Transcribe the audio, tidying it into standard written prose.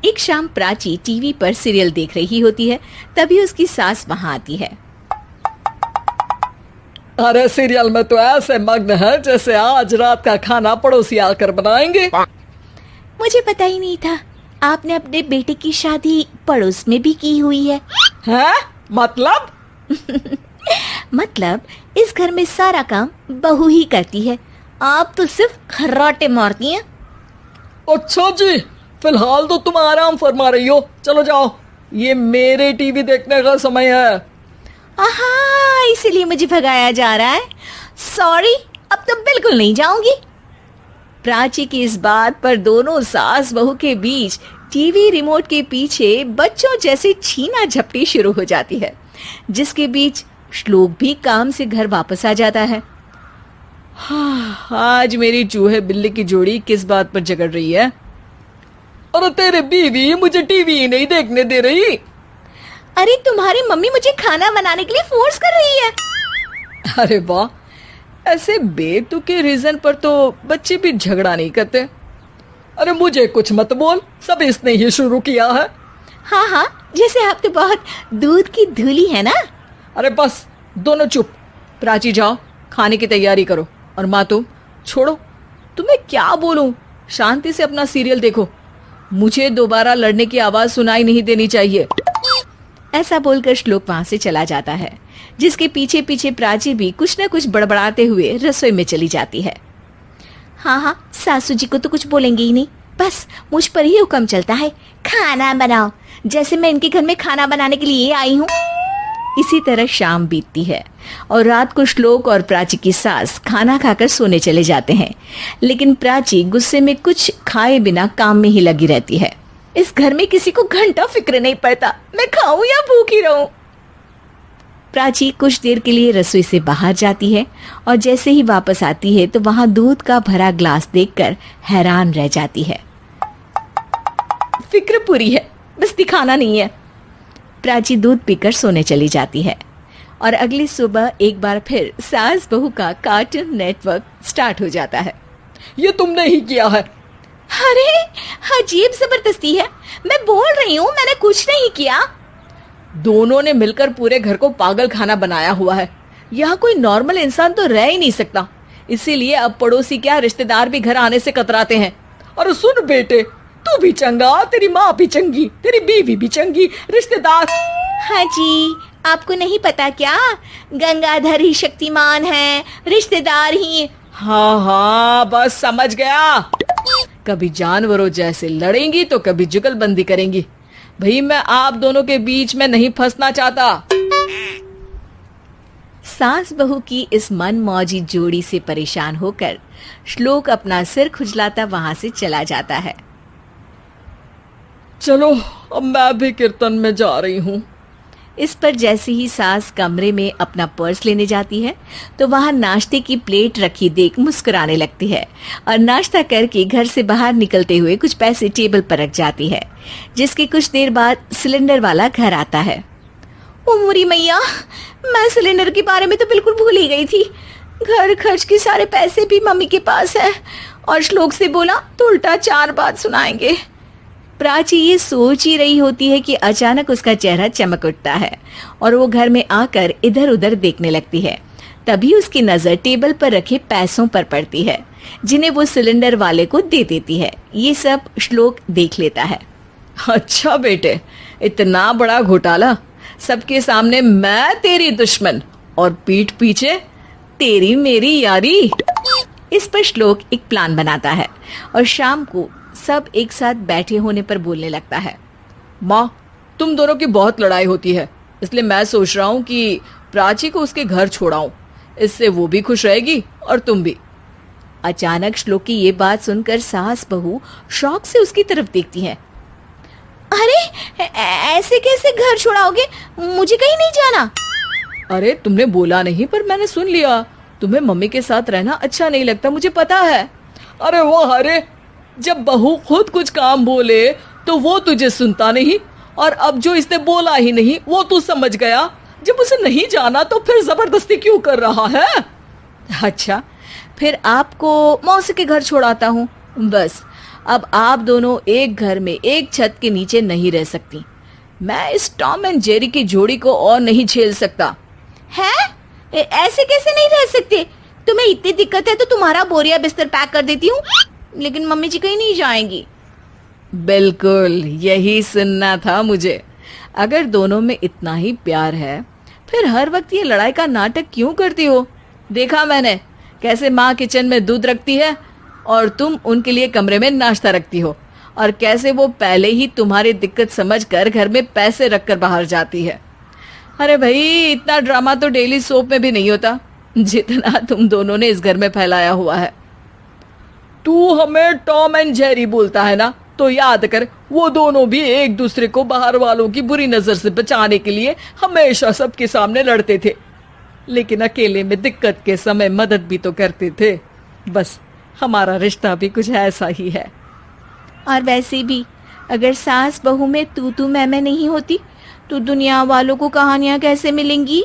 एक शाम प्राची टीवी पर सीरियल देख रही होती है। तभी उसकी सास वहां आती है। अरे सीरियल में तो ऐसे मग्न है जैसे आज रात का खाना पड़ोसी आकर बनाएंगे। मुझे पता ही नहीं था आपने अपने बेटे की शादी पड़ोस में भी की हुई है। हैं? मतलब? मतलब इस घर में सारा काम बहू ही करती है, आप तो सिर्फ खर्राटे मारती हैं। अच्छा जी, फिलहाल तो तुम आराम फरमा रही हो, चलो जाओ, ये मेरे टीवी देखने का समय है। आहा, इसीलिए मुझे भगाया जा रहा है। सॉरी, अब तो बिल्कुल नहीं जाऊंगी। प्राची की इस बात पर दोनों सास बहू के बीच टीवी रिमोट के पीछे बच्चों जैसे छीना झपटी शुरू हो जाती है, जिसके बीच श्लोक भी काम से घर वापस आ जाता है। आज मेरी चूहे बिल्ली की जोड़ी किस बात पर झगड़ रही है? अरे तेरे बीवी मुझे टीवी ही नहीं देखने दे रही। अरे तुम्हारी मम्मी मुझे खाना बनाने के लिए फोर्स कर रही है। अरे वाह, ऐसे बेतुके रीजन पर तो बच्चे भी झगड़ा नहीं करते। अरे मुझे कुछ मत बोल, सब इसने ही शुरू किया है। हाँ हाँ, जैसे आप तो बहुत दूध की धूली है ना। अरे बस दोनों चुप। प्राची जाओ, खाने की तैयारी करो। और माँ तुम छोड़ो, तुम्हें क्या बोलूं, शांति से अपना सीरियल देखो, मुझे दोबारा लड़ने की आवाज सुनाई नहीं देनी चाहिए। ऐसा बोलकर श्लोक वहां से चला जाता है, जिसके पीछे पीछे प्राची भी कुछ न कुछ बड़बड़ाते हुए रसोई में चली जाती है। हाँ हाँ, सासू जी को तो कुछ बोलेंगे ही नहीं, बस मुझ पर ही हुक्म चलता है, खाना बनाओ, जैसे मैं इनके घर में खाना बनाने के लिए आई हूँ। इसी तरह शाम बीतती है और रात को श्लोक और प्राची की सास खाना खाकर सोने चले जाते हैं, लेकिन प्राची गुस्से में कुछ खाए बिना काम में ही लगी रहती है। इस घर में किसी को घंटा फिक्र नहीं पड़ता, मैं खाऊं या भूखी रहूं। प्राची कुछ देर के लिए रसोई से बाहर जाती है और जैसे ही वापस आती है तो वहां दूध का भरा ग्लास देखकर हैरान रह जाती है। फिक्र पूरी है, बस दिखाना नहीं है। प्राची दूध पीकर सोने चली जाती है और अगली सुबह एक बार फिर सास बहू का कार्टून नेटवर्क स्टार्ट हो जाता है। ये तुमने ही किया है। अरे अजीब जबरदस्ती है, मैं बोल रही हूँ मैंने कुछ नहीं किया। दोनों ने मिलकर पूरे घर को पागल खाना बनाया हुआ है। यहाँ कोई नॉर्मल इंसान तो रह ही नहीं सकता, इसीलिए अब पड़ोसी क्या रिश्तेदार भी घर आने से कतराते हैं। और सुन बेटे, तू भी चंगा, तेरी माँ भी चंगी, तेरी बीवी भी चंगी, रिश्तेदार। हाँ जी, आपको नहीं पता क्या, गंगाधर ही शक्तिमान है, रिश्तेदार ही। हाँ हाँ, बस समझ गया। कभी जानवरों जैसे लड़ेंगी तो कभी जुगलबंदी करेंगी। भाई मैं आप दोनों के बीच में नहीं फंसना चाहता। सास बहू की इस मन मौजी जोड़ी से परेशान होकर श्लोक अपना सिर खुजलाता वहां से चला जाता है। चलो अब मैं भी कीर्तन में जा रही हूँ। इस पर जैसे ही सास कमरे में अपना पर्स लेने जाती है तो वहां नाश्ते की प्लेट रखी देख मुस्कुराने लगती है और नाश्ता करके घर से बाहर निकलते हुए कुछ पैसे टेबल पर रख जाती है, जिसके कुछ देर बाद सिलेंडर वाला घर आता है। ओ मोरी मैया, मैं सिलेंडर के बारे में तो बिल्कुल भूल ही गई थी। घर खर्च के सारे पैसे भी मम्मी के पास है और श्लोक से बोला तो उल्टा 4 बात सुनाएंगे। प्राची ये सोच ही रही होती है कि अचानक उसका चेहरा चमक उठता है और वो घर में आकर इधर उधर देखने लगती है। तभी उसकी नजर टेबल पर रखे पैसों पर पड़ती है, जिन्हें वो सिलेंडर वाले को दे देती है। ये सब श्लोक देख लेता है। अच्छा बेटे, इतना बड़ा घोटाला, सबके सामने मैं तेरी दुश्मन और पीठ पीछे तेरी मेरी यारी। इस पर श्लोक एक प्लान बनाता है और शाम को सब एक साथ बैठे होने पर बोलने लगता है। माँ, तुम दोनों की बहुत लड़ाई होती है, इसलिए मैं सोच रहा हूँ कि प्राची को उसके घर छोड़ाऊं, इससे वो भी खुश रहेगी और तुम भी। अचानक श्लोक की ये बात सुनकर सास बहू शौक से उसकी तरफ देखती हैं। अरे ऐसे कैसे घर छोड़ाओगे, मुझे कहीं नहीं जाना। अरे तुमने बोला नहीं पर मैंने सुन लिया, तुम्हें मम्मी के साथ रहना अच्छा नहीं लगता, मुझे पता है। अरे वो अरे, जब बहू खुद कुछ काम बोले तो वो तुझे सुनता नहीं, और अब जो इसने बोला ही नहीं वो तू समझ गया। जब उसे नहीं जाना तो फिर जबरदस्ती क्यों कर रहा है? अच्छा, फिर आपको मौसी के घर छोड़ाता हूँ, बस अब आप दोनों एक घर में एक छत के नीचे नहीं रह सकती। मैं इस टॉम एंड जेरी की जोड़ी को और नहीं झेल सकता। है? ऐसे कैसे नहीं रह सकते? तुम्हें इतनी दिक्कत है तो तुम्हारा बोरिया बिस्तर पैक कर देती हूँ, लेकिन मम्मी जी कहीं नहीं जाएंगी। बिल्कुल यही सुनना था मुझे। अगर दोनों में इतना ही प्यार है फिर हर वक्त ये लड़ाई का नाटक क्यों करती हो? देखा मैंने कैसे माँ किचन में दूध रखती है और तुम उनके लिए कमरे में नाश्ता रखती हो, और कैसे वो पहले ही तुम्हारी दिक्कत समझकर घर में पैसे रखकर बाहर जाती है। अरे भाई, इतना ड्रामा तो डेली सोप में भी नहीं होता जितना तुम दोनों ने इस घर में फैलाया हुआ है। तू हमें टॉम एंड जेरी बोलता है ना, तो याद कर वो दोनों भी एक दूसरे को बाहर वालों की बुरी नजर से बचाने के लिए हमेशा सबके सामने लड़ते थे, लेकिन अकेले में दिक्कत के समय मदद भी तो करते थे। बस हमारा रिश्ता भी कुछ ऐसा ही है। और वैसे भी अगर सास बहू में तू मैं नहीं होती तो दुनिया वालों को कहानियां कैसे मिलेंगी?